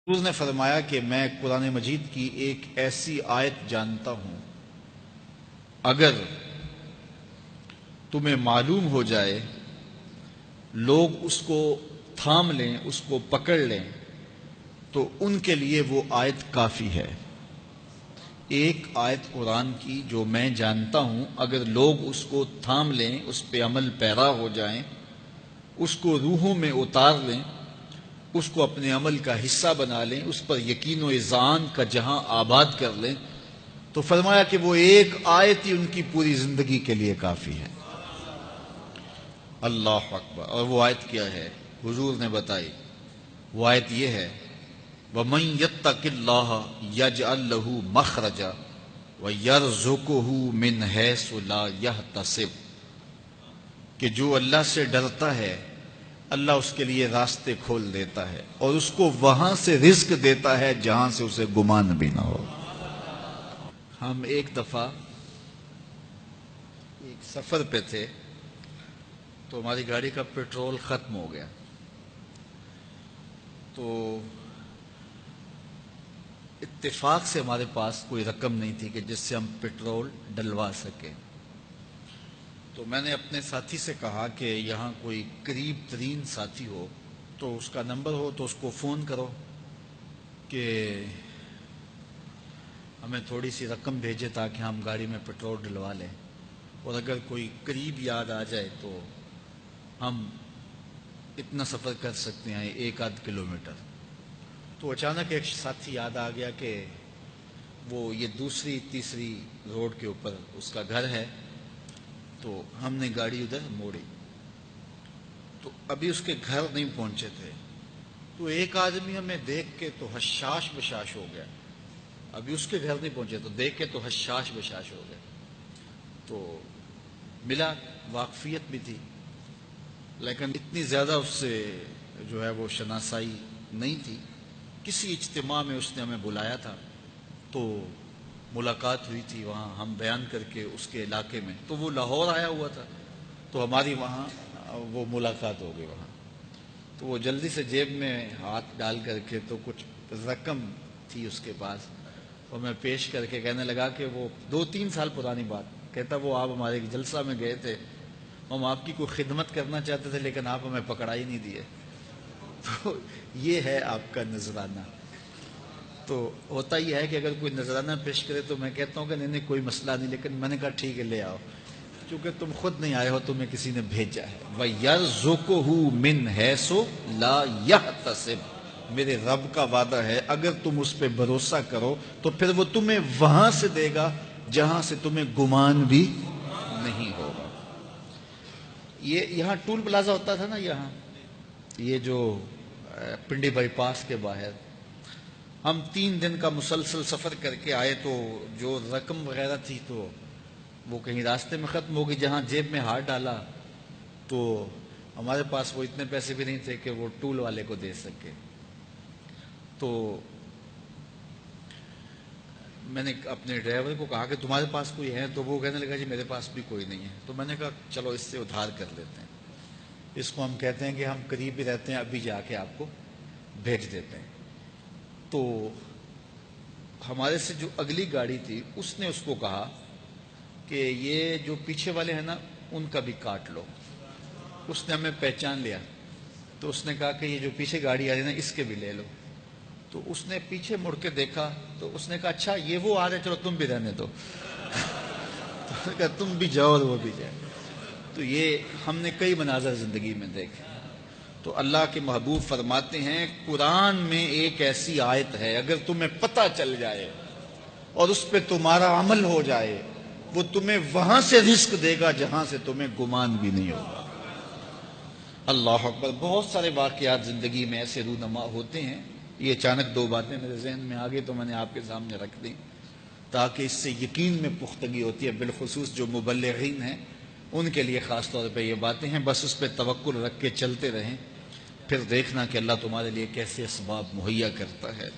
حضور نے فرمایا کہ میں قرآن مجید کی ایک ایسی آیت جانتا ہوں، اگر تمہیں معلوم ہو جائے، لوگ اس کو تھام لیں، اس کو پکڑ لیں، تو ان کے لیے وہ آیت کافی ہے۔ ایک آیت قرآن کی جو میں جانتا ہوں، اگر لوگ اس کو تھام لیں، اس پہ عمل پیرا ہو جائیں، اس کو روحوں میں اتار لیں، اس کو اپنے عمل کا حصہ بنا لیں، اس پر یقین و اذعان کا جہاں آباد کر لیں، تو فرمایا کہ وہ ایک آیت ہی ان کی پوری زندگی کے لیے کافی ہے۔ اللہ اکبر! اور وہ آیت کیا ہے؟ حضور نے بتائی، وہ آیت یہ ہے، وَمَن يَتَّقِ اللَّهَ يَجْعَل لَّهُ مَخْرَجًا وَيَرْزُقْهُ مِنْ حَيْثُ لَا يَحْتَسِبُ، کہ جو اللہ سے ڈرتا ہے، اللہ اس کے لیے راستے کھول دیتا ہے اور اس کو وہاں سے رزق دیتا ہے جہاں سے اسے گمان بھی نہ ہو۔ ہم ایک دفعہ ایک سفر پہ تھے، تو ہماری گاڑی کا پیٹرول ختم ہو گیا، تو اتفاق سے ہمارے پاس کوئی رقم نہیں تھی کہ جس سے ہم پیٹرول ڈلوا سکیں۔ تو میں نے اپنے ساتھی سے کہا کہ یہاں کوئی قریب ترین ساتھی ہو تو اس کا نمبر ہو تو اس کو فون کرو کہ ہمیں تھوڑی سی رقم بھیجے تاکہ ہم گاڑی میں پیٹرول ڈلوا لیں، اور اگر کوئی قریب یاد آ جائے تو ہم اتنا سفر کر سکتے ہیں، 1-8 کلومیٹر۔ تو اچانک ایک ساتھی یاد آ گیا کہ وہ یہ دوسری تیسری روڈ کے اوپر اس کا گھر ہے، تو ہم نے گاڑی ادھر موڑی، تو ابھی اس کے گھر نہیں پہنچے تھے، تو ایک آدمی ہمیں دیکھ کے تو حشاش بشاش ہو گیا۔ ابھی اس کے گھر نہیں پہنچے تو دیکھ کے تو حشاش بشاش ہو گیا۔ تو ملا، واقفیت بھی تھی، لیکن اتنی زیادہ اس سے جو ہے وہ شناسائی نہیں تھی۔ کسی اجتماع میں اس نے ہمیں بلایا تھا، تو ملاقات ہوئی تھی وہاں، ہم بیان کر کے اس کے علاقے میں، تو وہ لاہور آیا ہوا تھا، تو ہماری وہاں وہ ملاقات ہو گئی وہاں۔ تو وہ جلدی سے جیب میں ہاتھ ڈال کر کے، تو کچھ رقم تھی اس کے پاس، اور میں پیش کر کے کہنے لگا کہ وہ 2-3 سال پرانی بات، کہتا وہ آپ ہمارے ایک جلسہ میں گئے تھے، ہم آپ کی کوئی خدمت کرنا چاہتے تھے لیکن آپ ہمیں پکڑا ہی نہیں دیے۔ تو یہ ہے آپ کا نذرانہ۔ تو ہوتا یہ ہے کہ اگر کوئی نذرانہ پیش کرے تو میں کہتا ہوں کہ نہیں کوئی مسئلہ نہیں، لیکن میں نے کہا ٹھیک ہے لے آؤ، کیونکہ تم خود نہیں آئے ہو، تمہیں کسی نے بھیجا ہے۔ وَيَرْزُقُهُ مِنْ حَيْثُ لَا يَحْتَسِبُ، میرے رب کا وعدہ ہے، اگر تم اس پہ بھروسہ کرو تو پھر وہ تمہیں وہاں سے دے گا جہاں سے تمہیں گمان بھی نہیں ہوگا۔ یہ یہاں ٹول پلازا ہوتا تھا نا، یہاں یہ جو پنڈی بائی پاس کے باہر، ہم 3 دن کا مسلسل سفر کر کے آئے، تو جو رقم وغیرہ تھی تو وہ کہیں راستے میں ختم ہو گئی۔ جہاں جیب میں ہاتھ ڈالا تو ہمارے پاس وہ اتنے پیسے بھی نہیں تھے کہ وہ ٹول والے کو دے سکے۔ تو میں نے اپنے ڈرائیور کو کہا کہ تمہارے پاس کوئی ہے؟ تو وہ کہنے لگا جی میرے پاس بھی کوئی نہیں ہے۔ تو میں نے کہا چلو اس سے ادھار کر لیتے ہیں، اس کو ہم کہتے ہیں کہ ہم قریب ہی رہتے ہیں، ابھی جا کے آپ کو بھیج دیتے ہیں۔ تو ہمارے سے جو اگلی گاڑی تھی اس نے اس کو کہا کہ یہ جو پیچھے والے ہیں نا ان کا بھی کاٹ لو۔ اس نے ہمیں پہچان لیا، تو اس نے کہا کہ یہ جو پیچھے گاڑی آ رہی ہے نا اس کے بھی لے لو۔ تو اس نے پیچھے مڑ کے دیکھا تو اس نے کہا اچھا یہ وہ آ رہے، چلو تم بھی رہنے دو۔ تو کہا تم بھی جاؤ اور وہ بھی جائے۔ تو یہ ہم نے کئی مناظر زندگی میں دیکھے۔ تو اللہ کے محبوب فرماتے ہیں قرآن میں ایک ایسی آیت ہے، اگر تمہیں پتہ چل جائے اور اس پہ تمہارا عمل ہو جائے، وہ تمہیں وہاں سے رزق دے گا جہاں سے تمہیں گمان بھی نہیں ہوگا۔ اللہ اکبر! بہت سارے واقعات زندگی میں ایسے رونما ہوتے ہیں۔ یہ اچانک 2 باتیں میرے ذہن میں آ گئی تو میں نے آپ کے سامنے رکھ دی، تاکہ اس سے یقین میں پختگی ہوتی ہے، بالخصوص جو مبلغین ہیں ان کے لیے خاص طور پہ یہ باتیں ہیں۔ بس اس پہ توکل رکھ کے چلتے رہیں، پھر دیکھنا کہ اللہ تمہارے لیے کیسے اسباب مہیا کرتا ہے۔